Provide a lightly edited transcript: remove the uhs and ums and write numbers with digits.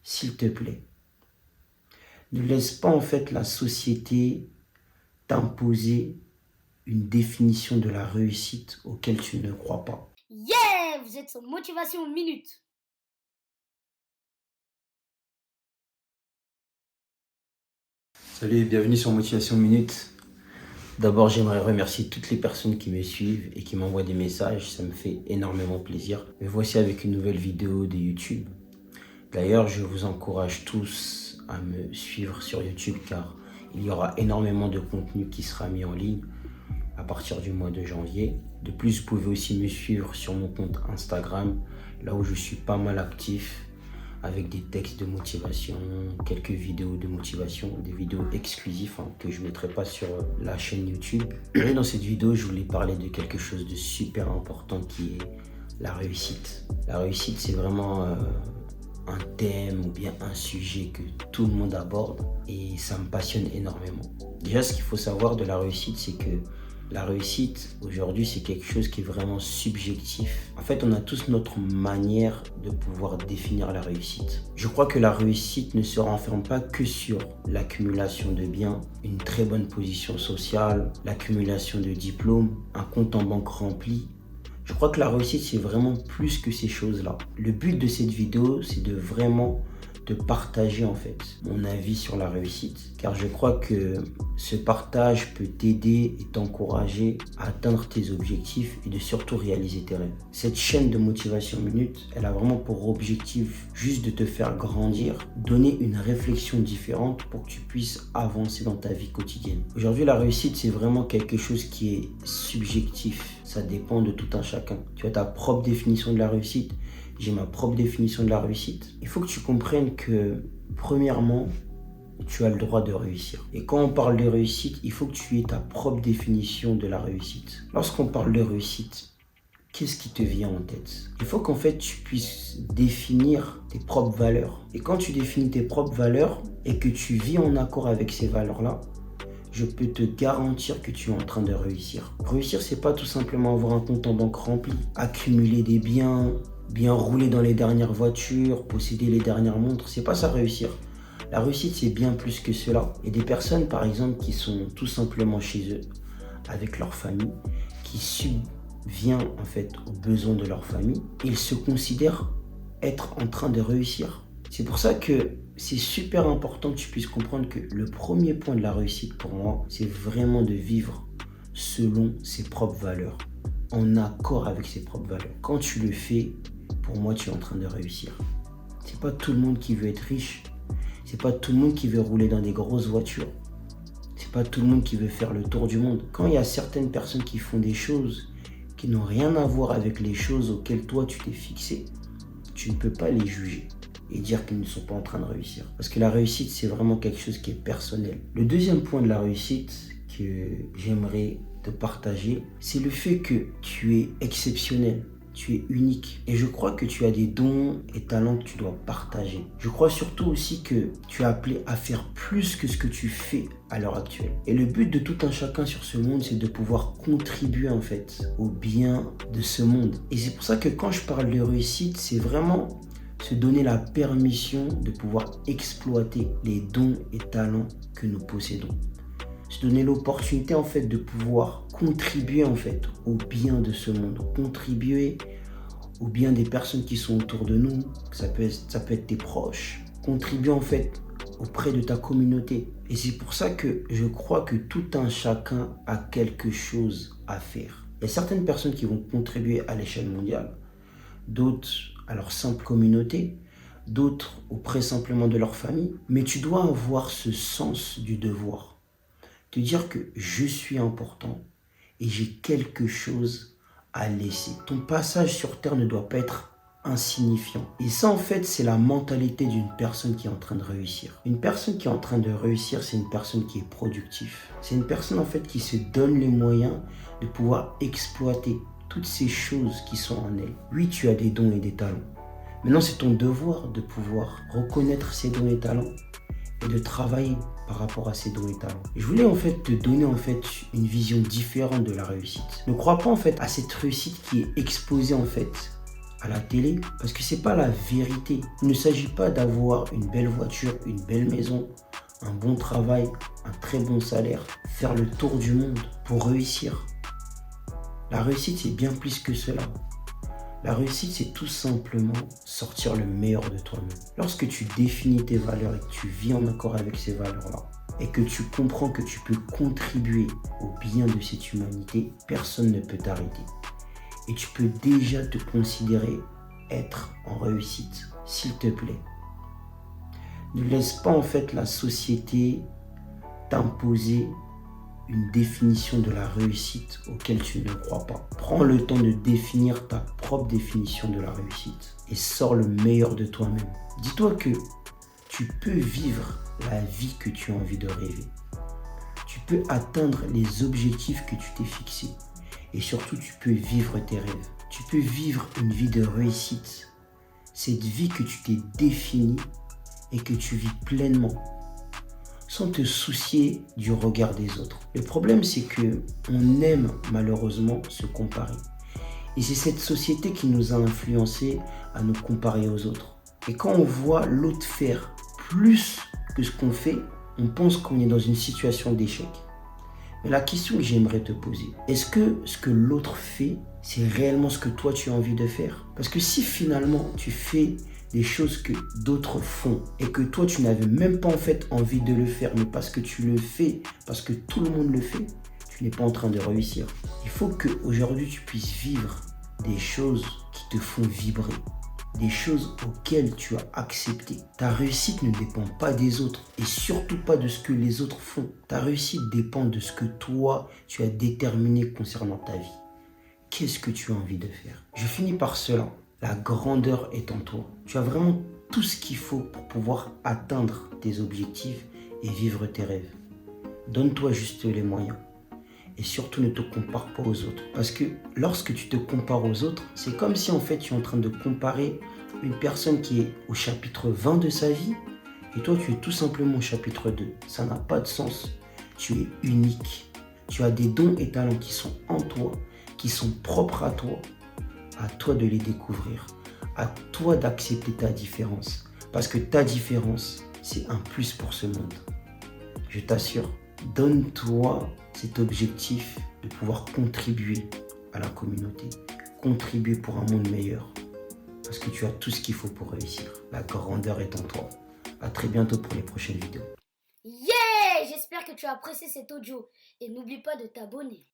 s'il te plaît, ne laisse pas en fait la société t'imposer une définition de la réussite auquel tu ne crois pas. Yeah, vous êtes sur Motivation Minute. Salut et bienvenue sur Motivation Minute. D'abord, j'aimerais remercier toutes les personnes qui me suivent et qui m'envoient des messages. Ça me fait énormément plaisir. Me voici avec une nouvelle vidéo de YouTube. D'ailleurs, je vous encourage tous à me suivre sur YouTube car il y aura énormément de contenu qui sera mis en ligne à partir du mois de janvier. De plus, vous pouvez aussi me suivre sur mon compte Instagram, là où je suis pas mal actif avec des textes de motivation, quelques vidéos de motivation, des vidéos exclusives que je ne mettrai pas sur la chaîne YouTube. Et dans cette vidéo, je voulais parler de quelque chose de super important qui est la réussite. La réussite, c'est vraiment un thème ou bien un sujet que tout le monde aborde et ça me passionne énormément. Déjà, ce qu'il faut savoir de la réussite, c'est que la réussite, aujourd'hui, c'est quelque chose qui est vraiment subjectif. En fait, on a tous notre manière de pouvoir définir la réussite. Je crois que la réussite ne se renferme pas que sur l'accumulation de biens, une très bonne position sociale, l'accumulation de diplômes, un compte en banque rempli. Je crois que la réussite, c'est vraiment plus que ces choses-là. Le but de cette vidéo, c'est de vraiment de partager en fait mon avis sur la réussite, car je crois que ce partage peut t'aider et t'encourager à atteindre tes objectifs et de surtout réaliser tes rêves. Cette chaîne de Motivation Minute, elle a vraiment pour objectif juste de te faire grandir, donner une réflexion différente pour que tu puisses avancer dans ta vie quotidienne. Aujourd'hui, la réussite, c'est vraiment quelque chose qui est subjectif. Ça dépend de tout un chacun. Tu as ta propre définition de la réussite. J'ai ma propre définition de la réussite. Il faut que tu comprennes que, premièrement, tu as le droit de réussir. Et quand on parle de réussite, il faut que tu aies ta propre définition de la réussite. Lorsqu'on parle de réussite, qu'est-ce qui te vient en tête? Il faut qu'en fait, tu puisses définir tes propres valeurs. Et quand tu définis tes propres valeurs et que tu vis en accord avec ces valeurs-là, je peux te garantir que tu es en train de réussir. Réussir, c'est pas tout simplement avoir un compte en banque rempli, accumuler des biens, bien rouler dans les dernières voitures, posséder les dernières montres. C'est pas ça réussir. La réussite, c'est bien plus que cela. Il y a des personnes, par exemple, qui sont tout simplement chez eux, avec leur famille, qui subviennent en fait aux besoins de leur famille. Ils se considèrent être en train de réussir. C'est pour ça que c'est super important que tu puisses comprendre que le premier point de la réussite pour moi, c'est vraiment de vivre selon ses propres valeurs, en accord avec ses propres valeurs. Quand tu le fais, pour moi, tu es en train de réussir. C'est pas tout le monde qui veut être riche. C'est pas tout le monde qui veut rouler dans des grosses voitures. C'est pas tout le monde qui veut faire le tour du monde. Quand il y a certaines personnes qui font des choses qui n'ont rien à voir avec les choses auxquelles toi tu t'es fixé, tu ne peux pas les juger et dire qu'ils ne sont pas en train de réussir. Parce que la réussite, c'est vraiment quelque chose qui est personnel. Le deuxième point de la réussite que j'aimerais te partager, c'est le fait que tu es exceptionnel. Tu es unique. Et je crois que tu as des dons et talents que tu dois partager. Je crois surtout aussi que tu es appelé à faire plus que ce que tu fais à l'heure actuelle. Et le but de tout un chacun sur ce monde, c'est de pouvoir contribuer en fait au bien de ce monde. Et c'est pour ça que quand je parle de réussite, c'est vraiment se donner la permission de pouvoir exploiter les dons et talents que nous possédons. Se donner l'opportunité en fait de pouvoir contribuer en fait au bien de ce monde, contribuer au bien des personnes qui sont autour de nous, ça peut être tes proches, contribuer en fait auprès de ta communauté. Et c'est pour ça que je crois que tout un chacun a quelque chose à faire. Il y a certaines personnes qui vont contribuer à l'échelle mondiale, d'autres à leur simple communauté, d'autres auprès simplement de leur famille, mais tu dois avoir ce sens du devoir. Te dire que je suis important et j'ai quelque chose à laisser. Ton passage sur Terre ne doit pas être insignifiant. Et ça, en fait, c'est la mentalité d'une personne qui est en train de réussir. Une personne qui est en train de réussir, c'est une personne qui est productive. C'est une personne, en fait, qui se donne les moyens de pouvoir exploiter toutes ces choses qui sont en elle. Oui, tu as des dons et des talents. Maintenant, c'est ton devoir de pouvoir reconnaître ces dons et talents et de travailler par rapport à ces dons et talents. Je voulais en fait te donner en fait une vision différente de la réussite. Ne crois pas en fait à cette réussite qui est exposée en fait à la télé, parce que c'est pas la vérité. Il ne s'agit pas d'avoir une belle voiture, une belle maison, un bon travail, un très bon salaire, faire le tour du monde pour réussir. La réussite, c'est bien plus que cela. La réussite, c'est tout simplement sortir le meilleur de toi-même. Lorsque tu définis tes valeurs et que tu vis en accord avec ces valeurs-là, et que tu comprends que tu peux contribuer au bien de cette humanité, personne ne peut t'arrêter. Et tu peux déjà te considérer être en réussite, s'il te plaît. Ne laisse pas en fait la société t'imposer une définition de la réussite auquel tu ne crois pas. Prends le temps de définir ta propre définition de la réussite et sors le meilleur de toi-même. Dis-toi que tu peux vivre la vie que tu as envie de rêver. Tu peux atteindre les objectifs que tu t'es fixés. Et surtout, tu peux vivre tes rêves. Tu peux vivre une vie de réussite. Cette vie que tu t'es définie et que tu vis pleinement, sans te soucier du regard des autres. Le problème, c'est que on aime malheureusement se comparer. Et c'est cette société qui nous a influencés à nous comparer aux autres. Et quand on voit l'autre faire plus que ce qu'on fait, on pense qu'on est dans une situation d'échec. Mais la question que j'aimerais te poser, est-ce que ce que l'autre fait, c'est réellement ce que toi tu as envie de faire? Parce que si finalement tu fais des choses que d'autres font et que toi tu n'avais même pas en fait envie de le faire, mais parce que tu le fais, parce que tout le monde le fait, tu n'es pas en train de réussir. Il faut qu'aujourd'hui tu puisses vivre des choses qui te font vibrer, des choses auxquelles tu as accepté. Ta réussite ne dépend pas des autres et surtout pas de ce que les autres font. Ta réussite dépend de ce que toi tu as déterminé concernant ta vie. Qu'est-ce que tu as envie de faire? Je finis par cela. La grandeur est en toi. Tu as vraiment tout ce qu'il faut pour pouvoir atteindre tes objectifs et vivre tes rêves. Donne-toi juste les moyens. Et surtout, ne te compare pas aux autres. Parce que lorsque tu te compares aux autres, c'est comme si en fait tu es en train de comparer une personne qui est au chapitre 20 de sa vie et toi tu es tout simplement au chapitre 2. Ça n'a pas de sens. Tu es unique. Tu as des dons et talents qui sont en toi, qui sont propres à toi. À toi de les découvrir. À toi d'accepter ta différence. Parce que ta différence, c'est un plus pour ce monde. Je t'assure, donne-toi cet objectif de pouvoir contribuer à la communauté. Contribuer pour un monde meilleur. Parce que tu as tout ce qu'il faut pour réussir. La grandeur est en toi. À très bientôt pour les prochaines vidéos. Yeah! J'espère que tu as apprécié cet audio et n'oublie pas de t'abonner.